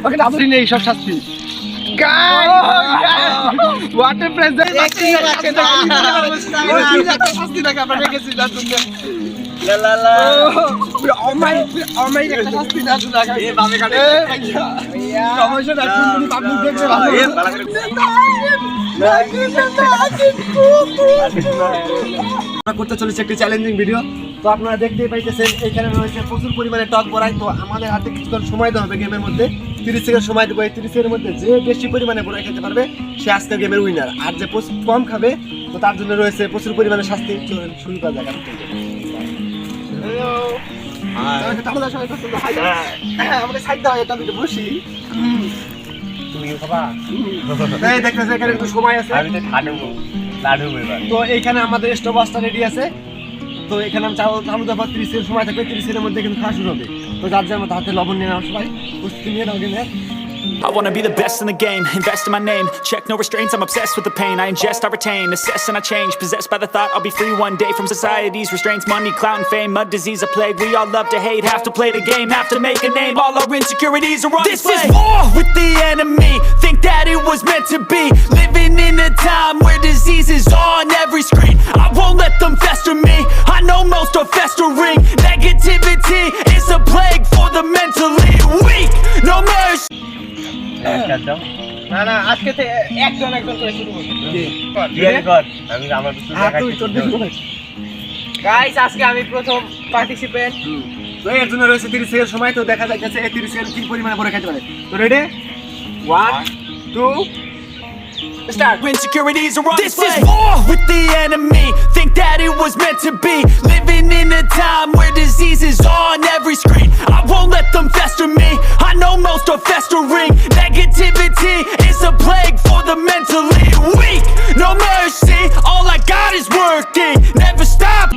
ওকে আপনি নেই সব শাস্তি ওয়াটার প্রেজেন্ট শাস্তি দেখে আমরা রেখেছি না তুমি করতে চলেছে একটি চ্যালেঞ্জিং ভিডিও। তো আপনারা দেখতেই পাইতেছেন এখানে রয়েছে প্রচুর পরিমাণে টক বড়াই। তো আমাদের হাতে কিছুক্ষণ সময় দেওয়া হবে গেমের মধ্যে, 30 সেকেন্ড সময় দেবো। এই 30 সেকেন্ডের মধ্যে যে বেশি পরিমাণে বড়াই খেতে পারবে সে আজকে গেমের উইনার, আর যে কম খাবে তো তার জন্য রয়েছে প্রচুর পরিমাণে শাস্তি। শুরু করা যাক। আমাকে সাইড দাও, এটা আমি বসি। দেখতেছে এখানে একটু সময় আছে। তো এইখানে আমাদের স্টোভাসটা রেডি আছে। তো এখানে আমি চালু দেবো, 30 সেকেন্ড সময় থাকবে। 30 সেকেন্ডের মধ্যে কিন্তু খাওয়া শুরু হবে। তো যার যার মতো হাতে লবণ নিয়ে নাও, সবাই প্রস্তুতি নিয়ে নাও। গেলে I wanna be the best in the game, invest in my name. Check no restraints, I'm obsessed with the pain. I ingest, I retain, assess and I change. Possessed by the thought I'll be free one day from society's restraints. Money, clout and fame, a disease, a plague. We all love to hate, have to play the game, have to make a name. All our insecurities are on display. This is war with the enemy, think that it was meant to be. Living in a time where disease is on every screen. I won't let them fester me, I know most are festering. Negativity is a plague for the mentally weak. No mercy. না না, আজকে একজন করে শুরু করব। আমি আমার guys, আজকে আমি প্রথম পার্টিসিপেন্ট। তো এর জন্য রয়েছে 30 সেকেন্ড সময়। তো দেখা যাচ্ছে এই 30 সেকেন্ড কি পরিমাণে বড় খেতে পারে। তো ready, 1 2 start. Insecurities are on display. This is war with the enemy, think that it was meant to be. Living in a time where disease is on every screen. I won't let them fester me, I know most are festering. Negativity is a plague for the mentally weak. No mercy, all I got is working, never stop.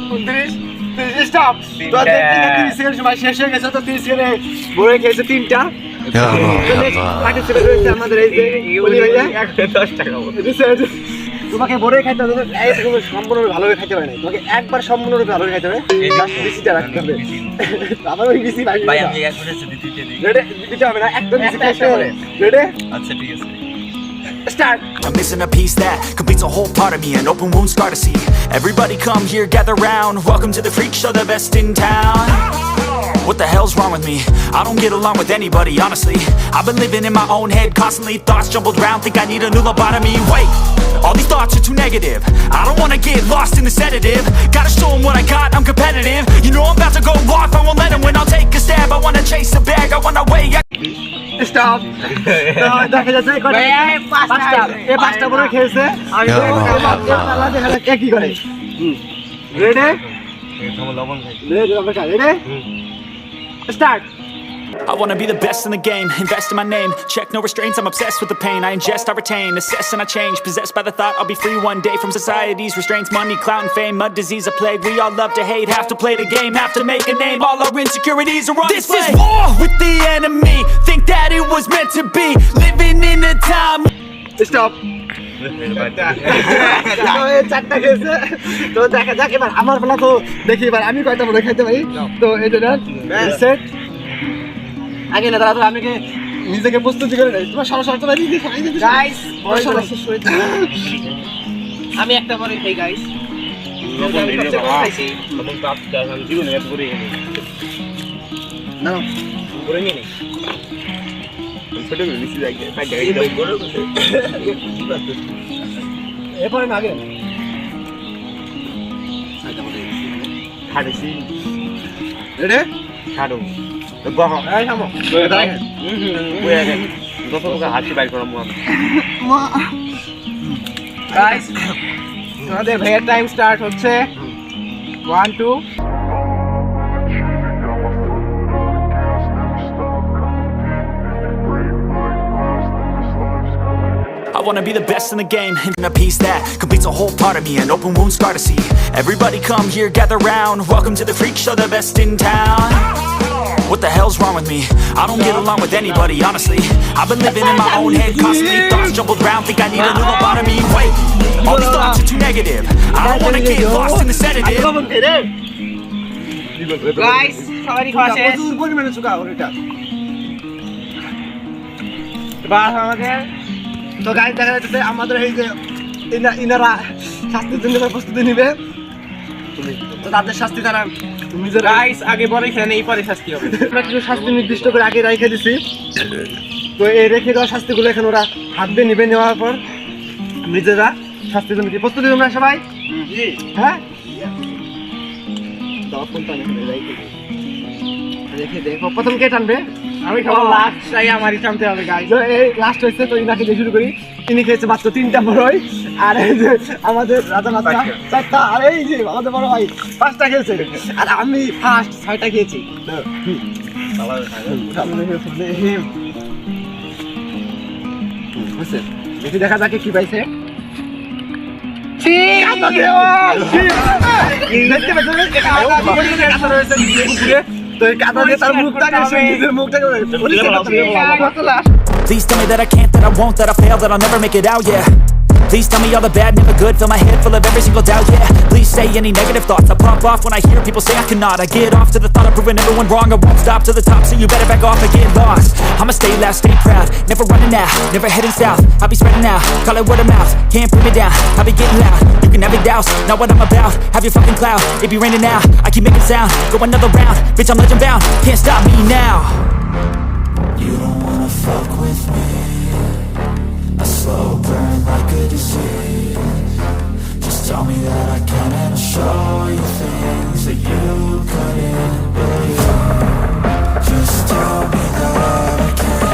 Stop. তো 30 second সময় শেষ হয়ে গেছে। তো 30 সেকেন্ডে বড় খেয়েছে 3টা। পার্টিসিপেন্ট রয়েছে আমাদের এই যে বলি ভাইয়া 10 টাকা। তোমাকে বড় খাইতে হবে, তুমি সম্পূর্ণরূপে ভালোভাবে খাইতে পারে না। তোমাকে একবার সম্পূর্ণরূপে ভালোভাবে খাইতে হবে, জাস্ট বিসিটা রাখতে হবে। আবার ওই বিসি ভাই আমি এক করে দিতে দিই। রেডি, দিতে হবে না, একদম বিসি খাইতে হবে। রেডি, আচ্ছা ঠিক আছে। start. I'm missing a piece that completes a whole part of me, an open wound scar to see. Everybody come here, gather round. Welcome to the freak show, the best in town. What the hell's wrong with me? I don't get along with anybody, honestly. I've been living in my own head constantly. Thoughts jumbled round, think I need a new lobotomy. Wait, all these thoughts are too negative. I don't wanna get lost in the sedative. Gotta show them what I got, I'm competitive. You know I'm about to go off, I won't let them win. I'll take a stab, I wanna chase a bag, I wanna weigh. Stop. দেখা যাচ্ছে এই পাঁচটা বড় খেয়েছে। আমি দেখা যাক কি করে। রেডি, লবণ খাই। Ready, start. I wanna be the best in the game, invest in my name. Check no restraints, I'm obsessed with the pain. I ingest, I retain, assess and I change. Possessed by the thought I'll be free one day from society's restraints. Money, clout and fame, a disease, a plague. We all love to hate, have to play the game, have to make a name. All our insecurities are on display. This is war with the enemy, think that it was meant to be. Living in a time. Stop. চারটা খেয়েছে। তো দেখা যাক এবার আমার বেলা। তো দেখি এবার আমি কয়টা বড় খাইতে পারি। তো এই যে সেট আগে না, তারা তো আমি নিজেকে প্রস্তুতি করে নেই। তোমার সমস্যা পারি গাইস, আমি একটা বড় খাই গাইস। না করে নিয়ে এরপরে না আগে রেডি, ছাড়ো হাসি বাইর করা গাইস। তোমাদের ভাইয়ের টাইম স্টার্ট হচ্ছে 1 2। I wanna be the best in the game, and a piece that completes a whole part of me, an open wound scar to see. Everybody come here, gather round. Welcome to the freak show, the best in town. What the hell's wrong with me? I don't get along with anybody, honestly. I've been living in my own head constantly. Thoughts jumbled round, think I need a new lobotomy. Wait, all these thoughts are too negative. I don't wanna get lost in the sedative. Guys, সবারই খাওয়া শেষ প্রচুর পরিমাণে চুকা ওটা বাস আমাদের তো guys দেখা যাচ্ছে আমাদের এই যে ইনারা শাস্তির জন্য প্রস্তুতি নিবে তো তাদের শাস্তি তারা নিজেরা গাইস আগে বড় খেলে এই পরে শাস্তি হবে আমরা কিছু শাস্তি নির্দিষ্ট করে আগে রেখে দিছি তো এই রেখে দেওয়া শাস্তিগুলো এখন ওরা হাত দিয়ে নিবে নেওয়ার পর নিজেরা শাস্তির জন্য কি প্রস্তুতি তোমরা সবাই জি হ্যাঁ রেখে দে প্রথম কে টানবে আমি খাবো লাস্ট চাই আমারই টানতে হবে গাইস এই লাস্ট হয়েছে তো ইনাকে দিয়ে শুরু করি তিনি খেয়েছে মাত্র 3টা বড়ই আর এই যে আমাদের রাজা মাত্র 4টা আর এই যে আমাদের বড় ভাই 5টা খেয়েছে আর আমি ফার্স্ট 6টা খেয়েছি দেখি দেখা যাক কি পাইছে দেখতে পাচ্ছেন এটা কাঁচা রয়েছে পুকুরে তো এই কাঁচা দিয়ে তার মুখটাকে নিজের মুখটাকে Please tell me that I can't, that I won't, that I fail, that I'll never make it out, yeah. Please tell me all the bad, never good, fill my head full of every single doubt, yeah. Please say any negative thoughts, I pop off when I hear people say I cannot. I get off to the thought of proving everyone wrong, I won't stop to the top, so you better back off and get lost. I'ma stay loud, stay proud, never running out, never heading south. I'll be spreading out, call it word of mouth, can't put me down, I'll be getting loud. You can have it douse, not what I'm about, have your fucking cloud. It be raining now, I keep making sound, go another round, bitch I'm legend bound, can't stop me now. You don't wanna fuck with me, a slow burn like a disease. Just tell me that I can and I'll show you things that you couldn't believe. Just tell me that I can.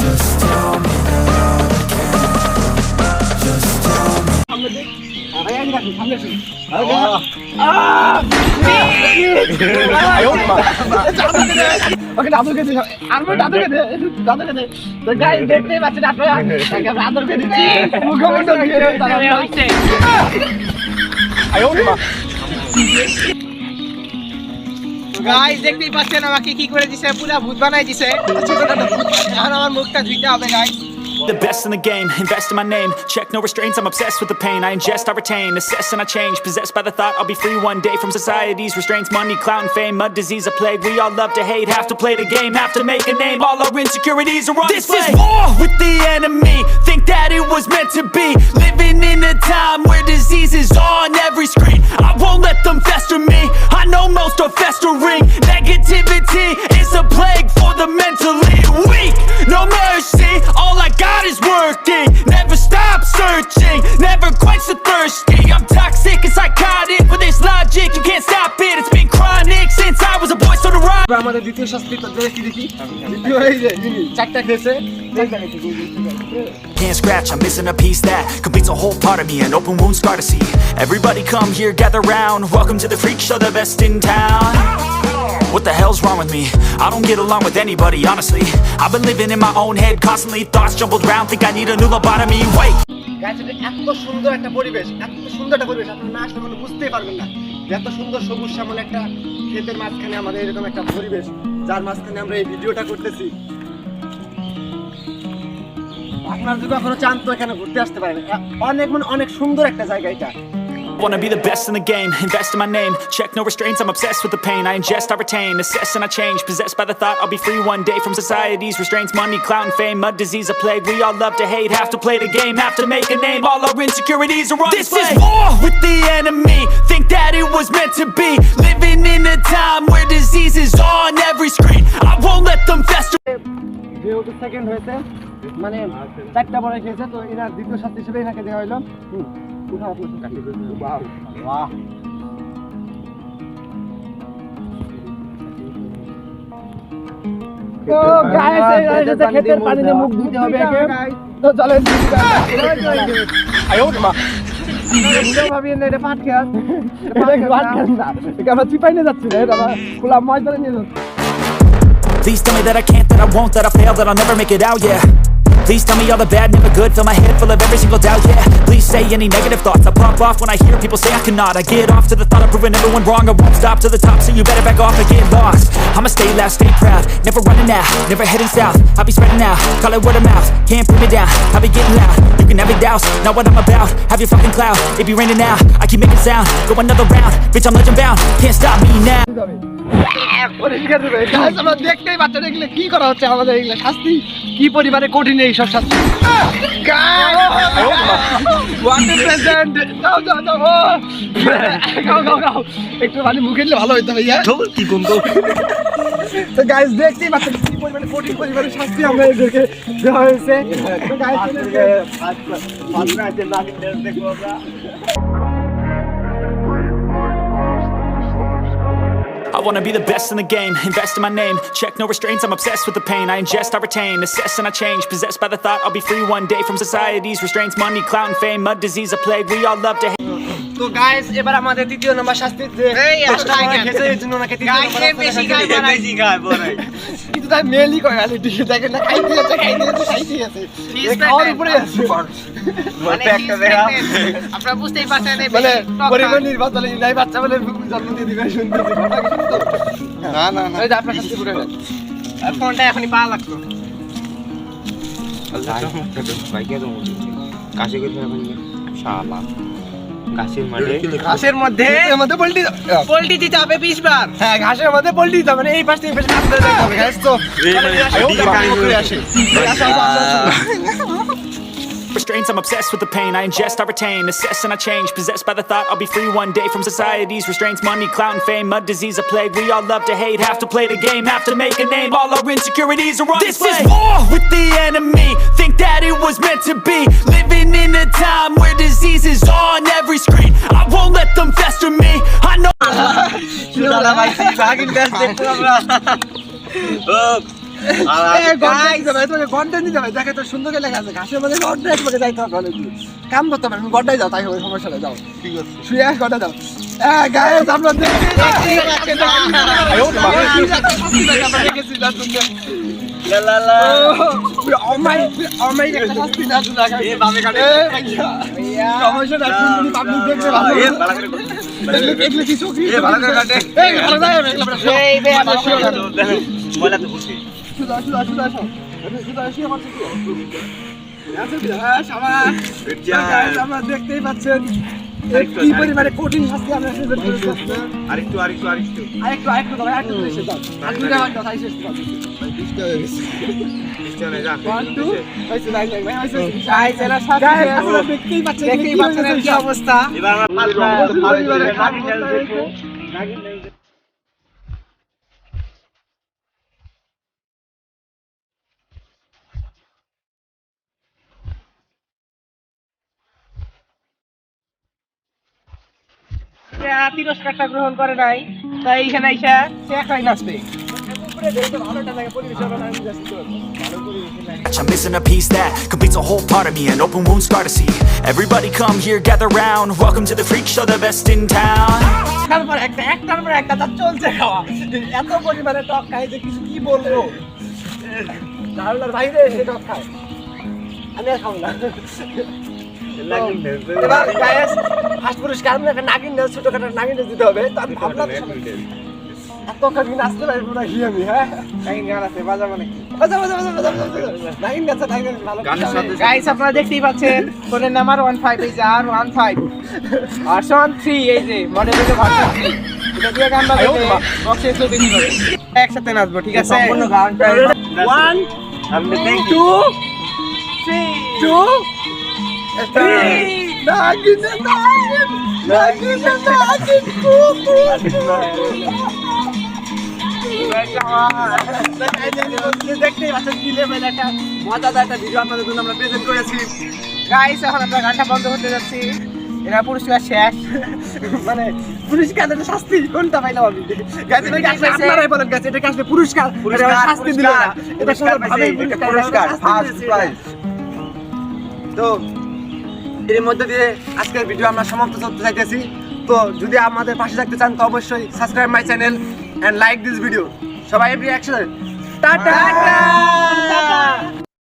Just tell me that I can. Just tell me. ওকে দাদুকে দে আর মই দাদুকে দে তো guys দেখতে পাচ্ছেন আপনারা তাকে দাদুকে দিচ্ছি মুখমন্ডল দিয়ে তারা হচ্ছে গাইস দেখতেই পাচ্ছেন আমাকে কি করে দিছে পুরো ভূত বানাই দিছে এখন আমার মুখটা ধুইতে হবে guys The best in the game, invest in my name. Check no restraints, I'm obsessed with the pain. I ingest, I retain, assess and I change. Possessed by the thought I'll be free one day from society's restraints. Money, clout and fame, mud, disease, a plague. We all love to hate, have to play the game, have to make a name. All our insecurities are on display. This is war with the enemy, think that it was meant to be. Living in a time where disease is on every screen. I won't let them fester me, I know most are festering. Negativity is a plague for the mentally weak. No mercy, all I got is working. Never stop searching, never quench the thirsty. I'm toxic and psychotic with this logic, you can't stop it. It's been chronic since I was a boy, so to ride. আমাদের দ্বিতীয় শাস্তি তো দেখি দ্বিতীয় এই যে 4টা খেয়েছে Can't scratch, I'm missing a piece that completes a whole part of me, an open wound scar to see. Everybody come here, gather round. Welcome to the freak show, the best in town. What the hell's wrong with me? I don't get along with anybody, honestly. I've been living in my own head constantly, thoughts jumbled round, think I need a new lobotomy. Wait. Guys এটা এত সুন্দর একটা পরিবেশ আপনারা না আসলে বুঝতেই পারবেন না যে এত সুন্দর সবুজ শ্যামল একটা ক্ষেতের মাঝখানে আমাদের এরকম একটা পরিবেশ যার মাঝখানে আমরা এই ভিডিওটা করতেছি আপনারা যদি কখনো চান তো এখানে ঘুরতে আসতে পারেন অনেক সুন্দর একটা জায়গা এটা Wanna be the best in the game, invest in my name. Check no restraints, I'm obsessed with the pain. I ingest, I retain, assess and I change. Possessed by the thought I'll be free one day from society's restraints. Money, clout and fame, mud, disease, a plague. We all love to hate, have to play the game, have to make a name. All our insecurities are on display. This is war with the enemy, think that it was meant to be. Living in a time where disease is on every screen. I won't let them fester. যেহেতু second হয়েছে মানে 4টা বড় খেয়েছে তো এনার দ্বিতীয় শাস্তি হিসেবে এনাকে দেওয়া হলো উঠাও বাহ বাহ তো গাইস এই যে ক্ষেতের পানিতে মুখ ধুতে হবে একে তো চলেন মা ভাবি এটা পাট খেয়া পাট খেয়া না এটা আমরা চিপাই নিয়ে যাচ্ছি না এটা খোলা ময়দানে নিয়ে যাচ্ছি Please tell me that I can't, that I won't, that I fail, that I'll never make it out, yeah. Please tell me all the bad, never good, fill my head full of every single doubt, yeah. Please say any negative thoughts, I pop off when I hear people say I cannot. I get off to the thought of proving everyone wrong, I won't stop to the top, so you better back off and get lost. I'ma stay loud, stay proud, never running out, never heading south. I'll be spreading out, call it word of mouth, can't put me down, I'll be getting loud. You can have it douse, not what I'm about, have your fucking cloud. It be raining now, I keep making sound, go another round, bitch I'm legend bound, can't stop me now. পরিষ্কার দেবে guys আমরা দেখতেই পাচ্ছেন এগুলো কি করা হচ্ছে আমাদের এগুলো শাস্তি কি পরিমাণে কঠিন এই সব শাস্তি প্রেজেন্ট দাও দাও দাও গাও গাও গাও একটু মানে মুখে দিলে ভালো হতো ভাইয়া কি গন্ধ তো গাইস দেখতেই পাচ্ছেন কি পরিমাণে কঠিন পরিমাণে শাস্তি আমরা এদেরকে দেওয়া হয়েছে তো guys I wanna be the best in the game, invest in my name. Check no restraints, I'm obsessed with the pain. I ingest, I retain, assess and I change. Possessed by the thought I'll be free one day from society's restraints. Money, clout and fame, mud, disease, a plague. We all love to hate. তো guys এবার আমাদের তৃতীয় নম্বর শাস্তি এই আসলে খেতে এর জন্য নাকি তৃতীয় নম্বর বেশি খায় বলে কিন্তু তাই মেলি কয় খালি দিকে দেখেন না খাইতে যাচ্ছে খাওয়ার উপরে আছে মানে একটা দেখা আপনারা বুঝতেই পারছেন এই মানে পরিবার নির্বাচনে নাই বাচ্চা বলে জন্ম দিয়ে দিবে শুনতেছি না না না এই যে আপনার শাস্তি পুরো ফোনটা এখনই পাওয়া লাগতো ঘাসের মধ্যে পোল্ট্রি দিতে হবে 20 বার হ্যাঁ ঘাসের মধ্যে পোল্ট্রি দিতে হবে এই পাশ থেকে পেছনে হাত ধরে যাইতে হবে গাইস তো Restraints, I'm obsessed with the pain. I ingest, I retain, assess and I change. Possessed by the thought I'll be free one day from society's restraints. Money, clout and fame, mud, disease, a plague. We all love to hate, have to play the game, have to make a name. All our insecurities are on display. This is war with the enemy. Think that it was meant to be. Living in a time where disease is on every screen. I won't let them fester me. I know. গন্ডাই নিতে হবে দেখে তো সুন্দর লেখা আছে ঘাসের মধ্যে গন্ডাই তোমাকে যাইতে হবে কাম করতে হবে তুমি গন্ডাই যাও তাই হবে সমস্যা নেই যাও ঠিক আছে শুয়ে গন্ডা যাও গাইস আমরা আমরা দেখতেই পাচ্ছেন কি পরিমাণে কঠিন শাস্তি আমরা আরেকটু কি অবস্থা তিরস্কারটা গ্রহণ করে নাই তাই এখানে আইসা একাই নাচবে I'm missing a piece that completes a whole part of me. An open wound scar to see. Everybody come here, gather round. Welcome to the freak show, the best in town. একটার পর একটা তার চলছে খাওয়া এত পরিমাণে টক খাই যে কিছু কি বলবো ধারণার বাইরে সে টক খায় আমি আর খাবো না এবার গাইস ফার্স্ট পুরস্কার আমরা একটা নাগিন নাচ ছোটখাটো নাগিন নাচ দিতে হবে তো আমি ভাবলাম এত কাকি নাচতে পারবো না কি আমি হ্যাঁ নাগিন গান আছে বাজাবো নাকি বাজা নাগিন নাচ ভালো গাইস আপনারা দেখতেই পাচ্ছেন ফোনের নাম্বার 15 এই যে আর 15 ভার্সন 3 এই যে মডেলের ভার্সন 3 এটা দিয়ে গান বাজাবে বক্সে ছবি দিবে একসাথে নাচবো ঠিক আছে সম্পূর্ণ গানটা 1 আমি থ্যাংক ইউ 2 গাইস এখন আমরা গানটা বন্ধ করতে যাচ্ছি এরা পুরস্কার শেষ মানে পুরস্কারের শাস্তি কোনটা পাইলাম আমি আপনারাই বলেন গাছ এটা আসলে পুরস্কার শাস্তি দিল না এটা পুরস্কার ফার্স্ট প্রাইজ তো এর মধ্যে দিয়ে আজকের ভিডিও আমরা সমাপ্ত করতে চাইতেছি তো যদি আমাদের পাশে থাকতে চান তো অবশ্যই subscribe my channel and like this video সবাই এভরি অ্যাকশন টাটা